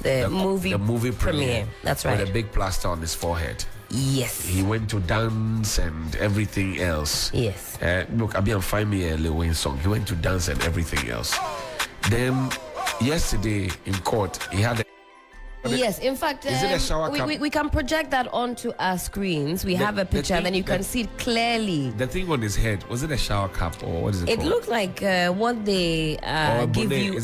the movie premiere. That's right. With a big plaster on his forehead. Yes. He went to dance and everything else. Yes. Look, Abian find me a Lilwin song. He went to dance and everything else. Then yesterday in court, he had yes, in fact, is it a shower cap? We can project that onto our screens. We have a picture, and then you can see it clearly. The thing on his head, was it a shower cap or what is it called? It looked like what they give you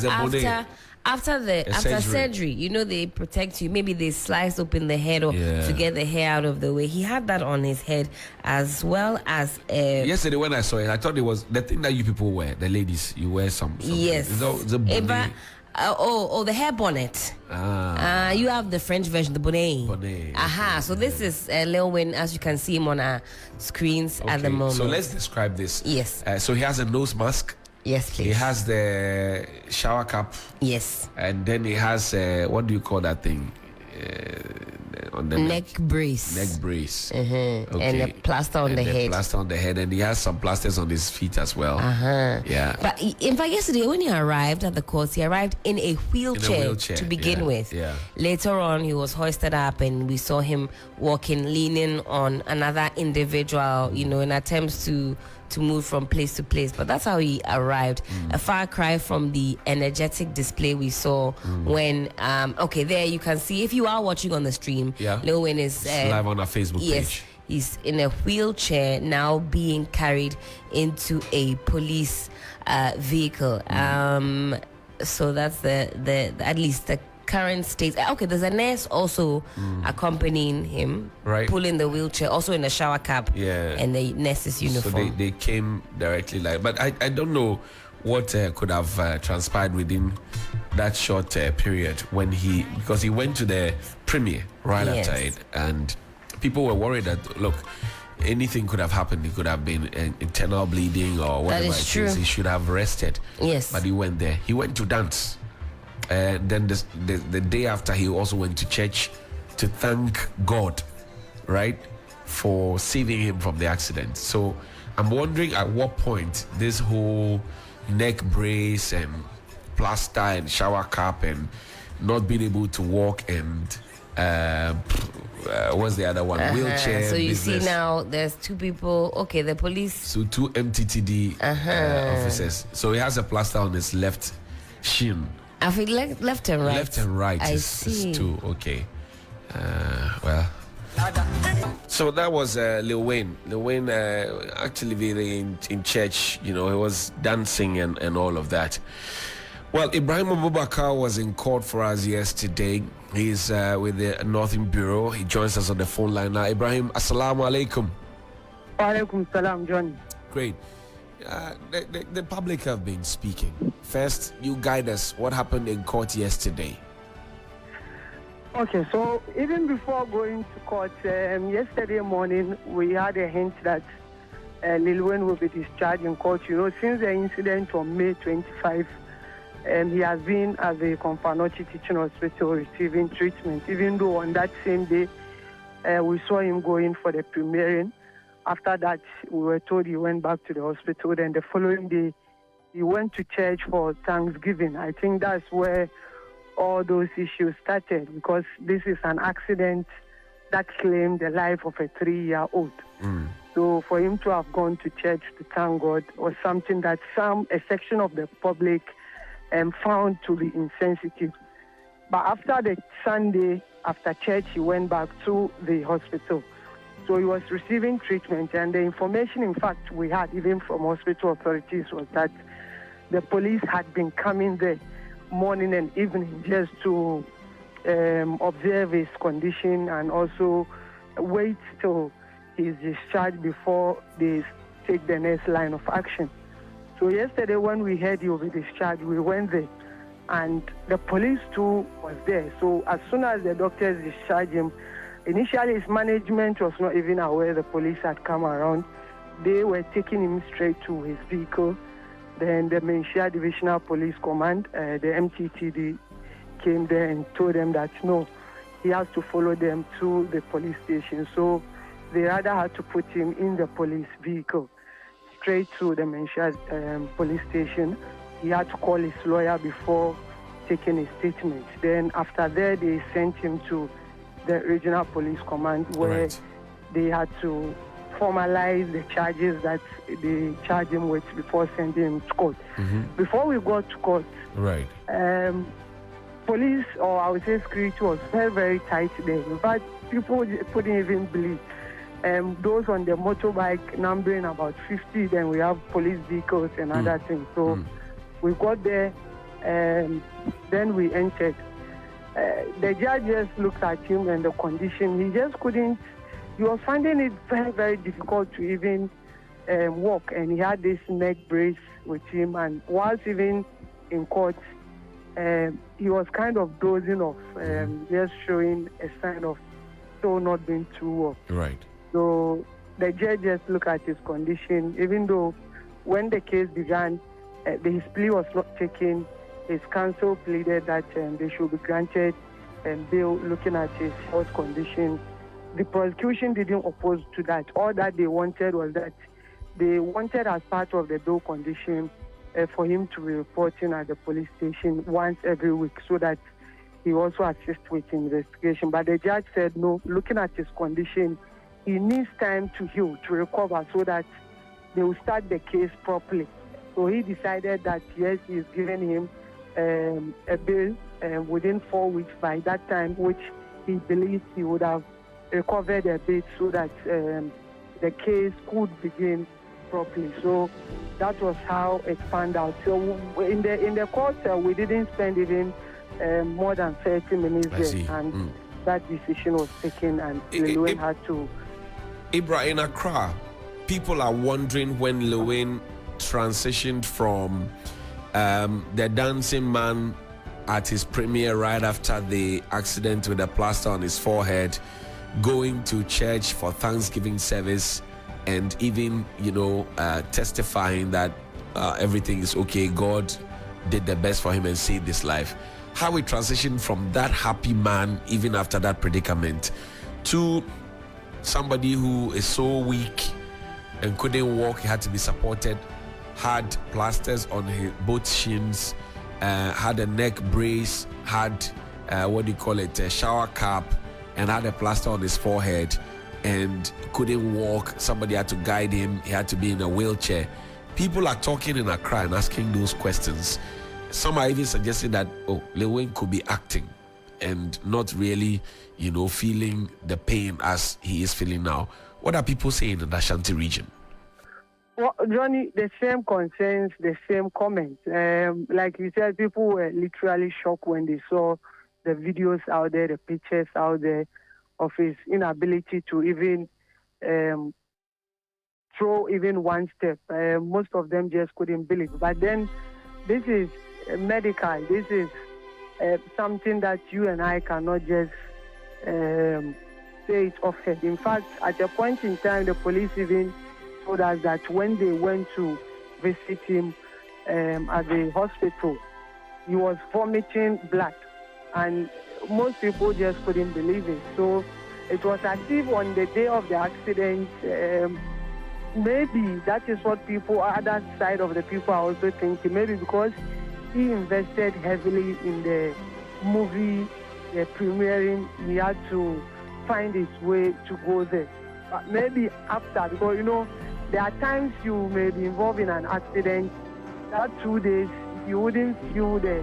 after surgery. You know, they protect you. Maybe they slice open the head or to get the hair out of the way. He had that on his head as well as. Yesterday when I saw it, I thought it was the thing that you people wear. The ladies, you wear some. Yes. The bonnet. The hair bonnet. You have the French version, the bonnet. Okay. So this is Lilwin, as you can see him on our screens at the moment. So let's describe this. Yes. So he has a nose mask. Yes, please. He has the shower cap. Yes. And then he has what do you call that thing? On the neck brace. Neck brace. Okay. And a plaster on the head. Plaster on the head, and he has some plasters on his feet as well. Yeah. But in fact, yesterday when he arrived at the court, he arrived in a wheelchair to begin with. Yeah. Later on, he was hoisted up, and we saw him walking, leaning on another individual, in attempts to move from place to place. But that's how he arrived. A far cry from the energetic display we saw when there you can see, if you are watching on the stream, Lilwin is live on our Facebook page. He's in a wheelchair now, being carried into a police vehicle. So that's the at least the current state. There's a nurse also accompanying him, right, pulling the wheelchair, also in a shower cap, and the nurse's uniform. So they came directly but I don't know what could have transpired within that short period because he went to the premiere right after it, and people were worried that, look, anything could have happened. It could have been internal bleeding or whatever. That is true. He should have rested. Yes. But he went there. He went to dance. Then the day after, he also went to church to thank God, right, for saving him from the accident. So I'm wondering at what point this whole neck brace and plaster and shower cap and not being able to walk and what's the other one? Wheelchair. So you business. see now there's two people. Okay, the police. So two MTTD officers. So he has a plaster on his left shin. I feel left and right. Left and right. I is see. Two. Okay. Well. So that was Lilwin. Lilwin actually being in church. He was dancing and all of that. Well, Ibrahim Abubakar was in court for us yesterday. He's with the Northern Bureau. He joins us on the phone line now. Ibrahim, assalamu alaikum. Wa alaikum salam, John. Great. The public have been speaking. First, you guide us. What happened in court yesterday? Okay, so even before going to court, yesterday morning, we had a hint that Lilwin will be discharged in court. Since the incident on May 25, he has been at the Komfanochi Teaching Hospital receiving treatment, even though on that same day, we saw him going for the premiering. After that, we were told he went back to the hospital. Then the following day, he went to church for Thanksgiving. I think that's where all those issues started, because this is an accident that claimed the life of a 3-year-old. So for him to have gone to church to thank God was something that a section of the public found to be insensitive. But after the Sunday, after church, he went back to the hospital. So he was receiving treatment, and the information, in fact, we had even from hospital authorities was that the police had been coming there morning and evening just to observe his condition and also wait till he's discharged before they take the next line of action. So yesterday when we heard he will be discharged, we went there, and the police too was there. So as soon as the doctors discharged him, initially his management was not even aware the police had come around. They were taking him straight to his vehicle. Then the Menchia Divisional Police Command, the MTTD, came there and told them that no, he has to follow them to the police station. So they rather had to put him in the police vehicle straight to the Menchia police station. He had to call his lawyer before taking a statement. Then after that, they sent him to the regional police command where they had to formalize the charges that they charged him with before sending him to court. Before we got to court, police, or I would say security, was very, very tight there. In fact, people couldn't even believe. Those on the motorbike numbering about 50, then we have police vehicles and other things. So we got there, and then we entered. The judge just looked at him and the condition. He just couldn't. He was finding it very, very difficult to even walk, and he had this neck brace with him. And whilst even in court, he was kind of dozing off, just showing a sign of still not being too well. Right. So the judge just looked at his condition, even though when the case began, his plea was not taken. His counsel pleaded that they should be granted bail looking at his health condition. The prosecution didn't oppose to that. All that they wanted was that they wanted, as part of the bail condition, for him to be reporting at the police station once every week so that he also assists with investigation. But the judge said no, looking at his condition, he needs time to heal, to recover, so that they will start the case properly. So he decided that, yes, he's giving him a bail within 4 weeks by that time, which he believes he would have recovered a bit so that the case could begin properly. So that was how it panned out. So in the court, we didn't spend even more than 30 minutes there, and that decision was taken, and Lilwin had to. Ibra, in Accra, people are wondering when Lilwin transitioned from the dancing man at his premiere right after the accident with a plaster on his forehead, going to church for Thanksgiving service, and even, testifying that everything is okay, God did the best for him and saved his life. How he transitioned from that happy man, even after that predicament, to somebody who is so weak and couldn't walk, he had to be supported, had plasters on both shins, had a neck brace, had a shower cap, and had a plaster on his forehead, and couldn't walk. Somebody had to guide him. He had to be in a wheelchair. People are talking in Accra and asking those questions. Some are even suggesting that Lilwin could be acting and not really, feeling the pain as he is feeling now. What are people saying in the Ashanti region? Well, Johnny, the same concerns, the same comments. Like you said, people were literally shocked when they saw the videos out there, the pictures out there of his inability to even throw even one step. Most of them just couldn't believe. But then this is medical. This is something that you and I cannot just say it offhand. In fact, at a point in time, the police even told us that when they went to visit him at the hospital, he was vomiting blood, and most people just couldn't believe it. So it was as if on the day of the accident, maybe that is what people, other side of the people are also thinking, maybe because he invested heavily in the movie, the premiering, he had to find his way to go there. But maybe after, because there are times you may be involved in an accident, that 2 days you wouldn't feel the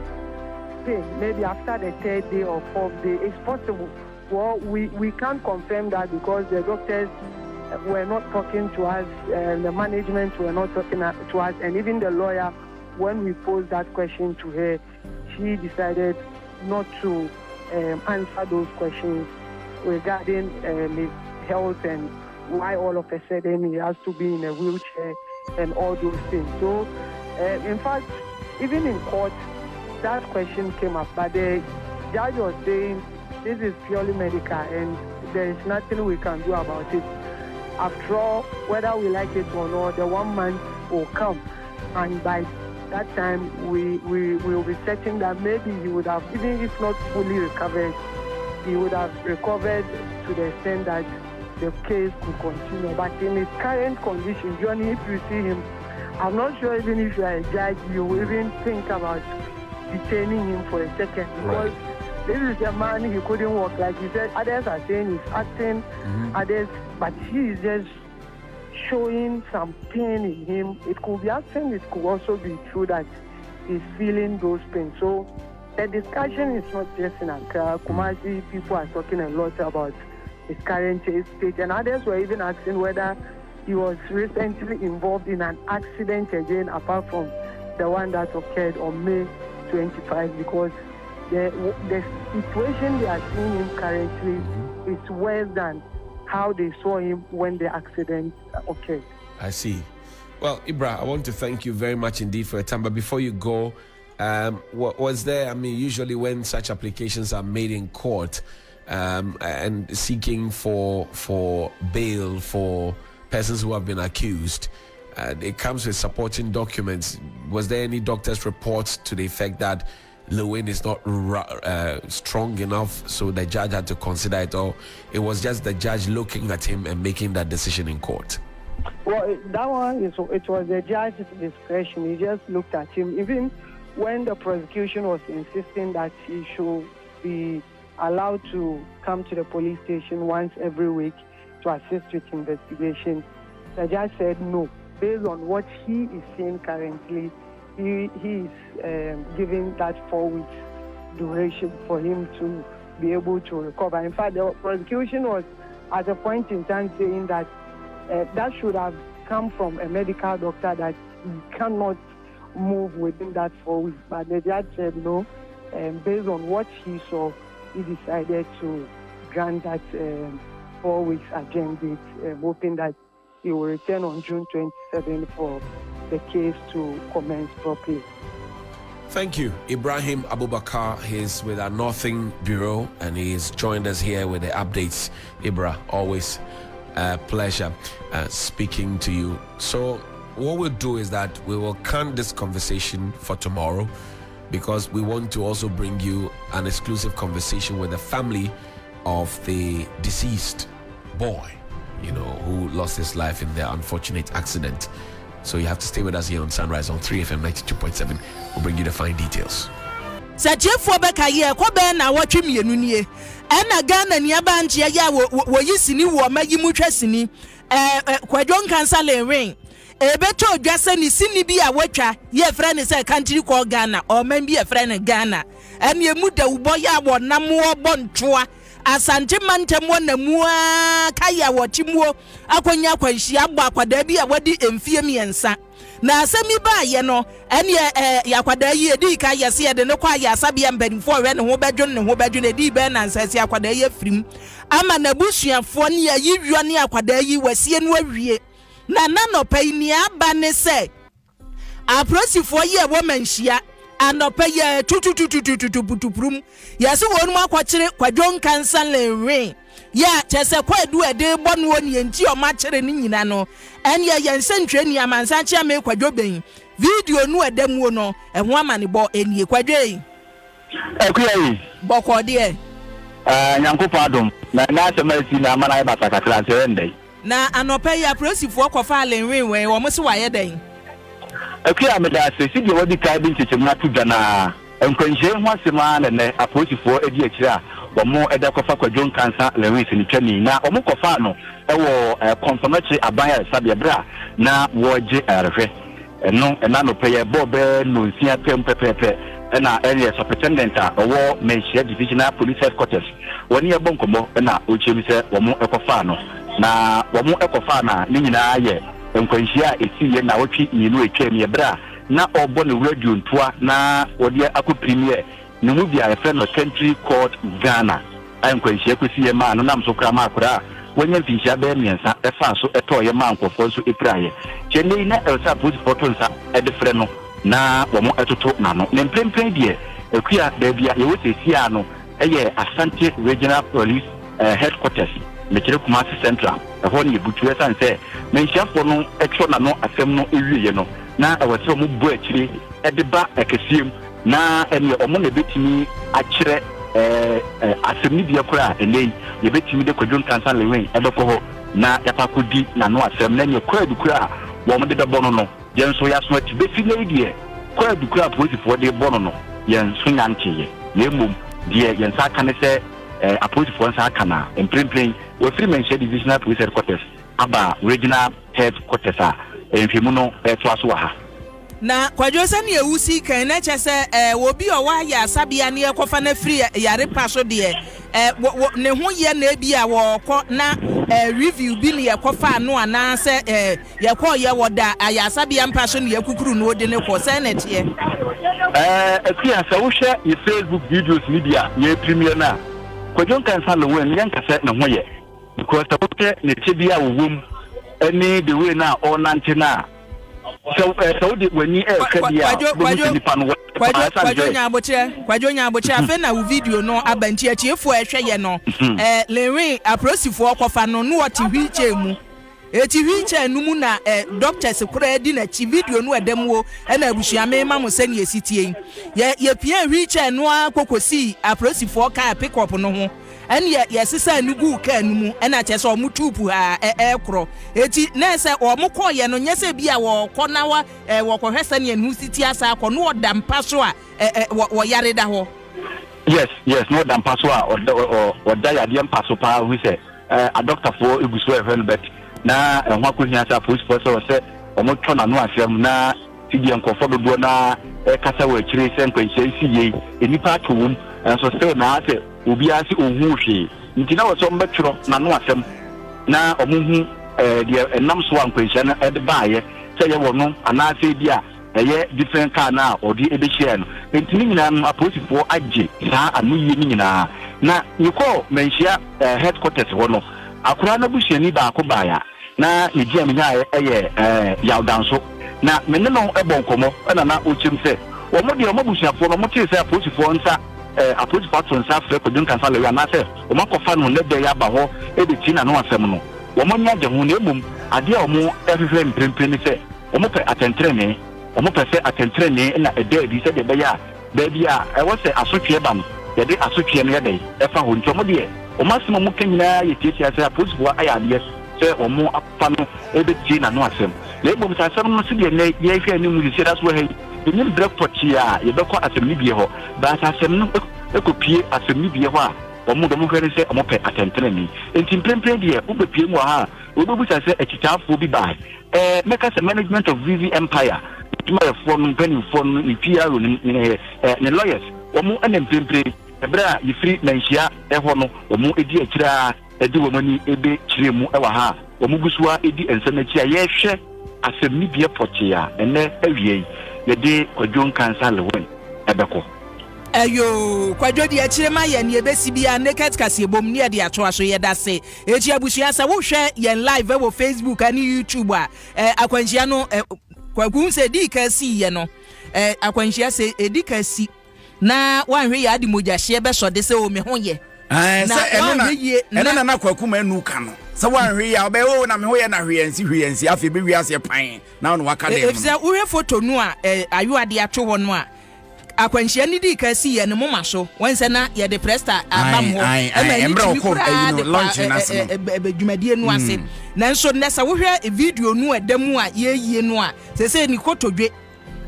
pain. Maybe after the 3rd day or 4th day, it's possible. Well, we can't confirm that because the doctors were not talking to us, the management were not talking to us, and even the lawyer, when we posed that question to her, she decided not to answer those questions regarding his health and why all of a sudden he has to be in a wheelchair and all those things. So, in fact, even in court, that question came up, but the judge was saying this is purely medical and there is nothing we can do about it. After all, whether we like it or not, the 1 month will come, and by that time we will be certain that maybe he would have, even if not fully recovered, he would have recovered to the extent that the case could continue. But in his current condition, Johnny, if you see him, I'm not sure even if you are a judge, you will even think about detaining him for a second, because this is a man, he couldn't walk. Like you said, others are saying he's acting, others, but he is just showing some pain in him. It could be acting, it could also be true that he's feeling those pains. So the discussion is not just in Accra. Kumasi, people are talking a lot about his current state, and others were even asking whether he was recently involved in an accident again, apart from the one that occurred on May 25, because the situation they are seeing him currently is worse than how they saw him when the accident occurred. I see. Well, Ibra, I want to thank you very much indeed for your time. But before you go, what was there? I mean, usually when such applications are made in court and seeking for bail for persons who have been accused, it comes with supporting documents. Was there any doctor's reports to the effect that Lilwin is not strong enough, so the judge had to consider it, or it was just the judge looking at him and making that decision in court? Well, that one, it was the judge's discretion. He just looked at him. Even when the prosecution was insisting that he should be allowed to come to the police station once every week to assist with investigation, the judge said no. Based on what he is seeing currently, he is giving that 4 weeks duration for him to be able to recover. In fact, the prosecution was at a point in time saying that that should have come from a medical doctor, that he cannot move within that 4 weeks. But the judge said no, and based on what he saw, he decided to grant that 4 weeks adjourned date, hoping that he will return on June 27 for the case to commence properly. Thank you, Ibrahim Abubakar. He's with our Northern Bureau, and he's joined us here with the updates. Ibra, always a pleasure speaking to you. So what we'll do is that we will can this conversation for tomorrow, because we want to also bring you an exclusive conversation with the family of the deceased boy, who lost his life in the unfortunate accident. So you have to stay with us here on Sunrise on 3FM 92.7. We'll bring you the fine details. Sajefo beka ye kwabe na watwe mienu nie ena Ghana ni abanche ya wo yisini wo magimu twasini Kwadwo Nkansah Lilwin ebeto odwase ni sini bi a watwa ye frɛ se country call Ghana o man bi e frɛ Ghana ene emu da ubo ya wo nam wo bontoa asante mantem na mua kaya wo timuo akonya kwanhia agba akwada bi a wadi emfie miensa na asemi ba ye no ene yakwada yi edi ka yese ye de ne kwa ya sabia mbanifo we ne ho badwon edi be na nsasi akwada ye frim ama na busuafo ne yi wio ne akwada yi wasie no awie na nanopai ni aba ne se aprosifo ye wo manhia anopa ye tutuprum yase wonu akwakire Kwadwo Nkansah Lilwin ya chese kwadu ede bonu oni enti o ma kire ni nyina no ene ye nsentwe ni amansa chia me Kwadwo ben video nu edamu no eho amane bo enie Kwadwo yi ekuyi bokode nyankopon adom na asemasi na amana e bataka klase ndai na anopa ye aprosifo kofa Lilwin we wo mo se waye den ekuyi ameda se sidi wodi kai bi nchechemu na tudwa na nkwanhye ho asema na ne aprosifo edi akira omo eda kofa Kwadwo Nkansah Lilwin ni twani na omo kofa no ewo confirmatory abaya sabia bra na woje arhwe eno no peye bobe no nsia pepepe na area superintendent owo Menchia divisional police headquarters woni e bonkomo na ochemi se omo ekofa no na omo ekofa na ni nyina ye nkwanhia esiye na wotwi nyinu etwam ye bra na obo no radio ntoa na wodi akọ premier no mu bia efe no country court Ghana nkwanhia kwesiye ma no nam so kra ma akora wonya mfinhia be miensa efa so etoye ma nkofo so epraye cheni na elsa police portonsa edefre no na womo etoto na no ne mprempren die ekuya da bia ye wosesi ano eye Asante Regional Police Headquarters mekire Kumasi Central ho ne butuwe sanse menhyiafo no etwo na no asem no ewiye no na ewose omo bu akire edeba ekesiem na ene omo na betimi akire asem ni bia kura enei ye betimi de Kwadwo Nkansah Lilwin edoko ho na yapakodi na no asem na nye kwadu kura wo mo de bono no je nso ya so ati befi na die kwadu kura police fo de bono no yen sunyanti yemum die yen sakane se approach for sakana and plain we free mention divisional police headquarters aba regional headquarters and fimuno to ha na Kwadwo sani ewusi kan na chese obi owa ya sabia ne ekofa na free yare paso de ne ho ye na bi a wo kọ na review bi ne ekofa no ana se ye kọ ye woda ya sabia paso ne yakukuru no de ne kọ senate ye akia sa wo hwe ye Facebook videos media ye premier na Kwadwo Nkansah Lilwin yankasa ne ho ye because ta ne tibia wo wom any the way na or nantina so when you Kwadwo nyaboche afa na wo video no abanti achiefo ehwe ye no Lilwin aprosifo kofa no no oti hwiche mu eti hwiche nu mu na doctors kura di na chi video no edem wo na abusuame ma mo sane esitie ye pia hwiche no akokosi aprosifo ka pick up no ho and yesisa nugu ka numu na chese omutupu ha ekro eti na se omukọ ye no nyese bia wo kona wa wo kohwesa ne anu siti asa akọ no odampa so a wo yare da ho yes no dampa so a o da ya dem paso pa we say a doctor for eguso ehwen bet na ho akohia sa police force se omutọ na no asem na tigi enkofo dodo na kasa wa kire se nkwanhyia siye enipa towum so still na ase obi ase ohu hwe ntina wo so mbetro na no asem na omuhu de enam so ankwanhyia na ede baaye se ye wo no ana ase dia eye different car na odi ebe share no ntini nyina no aposifo agye saa anuye ni nyina na yiko menhia headquarters wo no akura na bushani ba ko baaya na yegia menya eye yawdanso na menno no ebonkomo na na ochim se wo mo de o mabusuafo no mo tie se aposifo nsa approach patron sa fre Kwadwo Nkansah Lilwin na se o makofa no ne de ya ba ho e de tina no asem no wo mo nya je ho na emum ade a o mo efefre mprempren se o mo pe atentrene o mo pe se atentrene na e de di se de be ya ba bia e wo se asotwe ba no ye de asotwe no ye de e fa ho nto mo de o masimo mo kanyina ye tietia se approach bo ayade se o mo afa no e be tina no asem le emum sa asem no se de ne ye hwe ani mu se that's where ni breakfast ya ye be ko asem ni bie ho ba sa asem no ekopie asem ni bie ho a omo do mo hwere se omo pe atentrene enti mprempren de wo be pie mu ha wo be busa se ekitafo bi ba meka se management of VV Empire tuma fo no mpani fo no ni PR ni lawyers omo ene mprempren ebra ye free menhia ho no omo edi akira edi wo mani ebe kire mu ewa ha omo busuwa edi ensana chia ye hwe asem ni bie potia ene awie ye de Kwadwo Nkansah Lilwin ebeko ayo Kwadwo di akire ma ye ne ebesi bia naked kase bom ne de ato aso ye da se eji abusua sa wo hwe ye live wo Facebook ani YouTube a akwanhia no kwagun se di kasi ye no akwanhia se edi kasi na wanhwe ya adi mogahye be so de se o me ho ye na kwakum anu ka no se wanhwe ya be o na me ho ye na hwiensi afi be wiase pan na no waka dem se wo hwe photo no a ayo ade ato ho no a akwanhia ni di kasi ye ne moma so wanse na ye de presta abam ho emre ko launch na se dwumadie no ase nanso nesa wo hwe video no edam a ye no a se ni kotodwe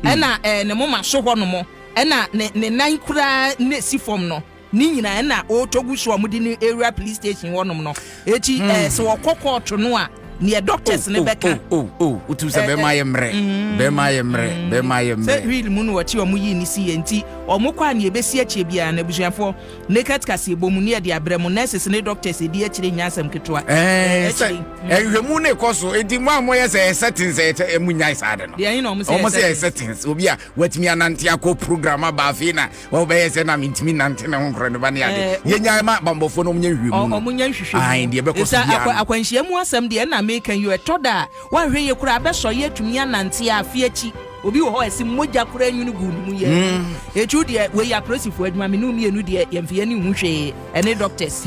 na ne moma so ho no mo na ne nan kura ne si form no ni nyina na o togu so amudi ni area police station wonom no eti se wo kokko no a ne doctors ne beka utu se be ma yemre se real mu no wati omu yi ni si enti omu kwa ne ebesi achie bia na busuafo naked kase bomu ne de abremu nurses ne doctors e di achire nyansam ketwa ehwemu ne koso enti mu amoye se settings e munya isade no de yin no mu se settings obi a watimi anante akọ program ba fi na wo be se na mintimi nante ne honkro ne ba ne ade yenya ma bambofo no munya hwemu no munya hwehwemu ai de be koso bia akwanhia mu asam de na can you etoda wan hwe ye kura be so ye tumi anante afie chi obi wo ho esi moja kura nwunu gu mu ye etu de we ya prosifo adwuma me no mienu de ye mfie ni hu hwe ene doctors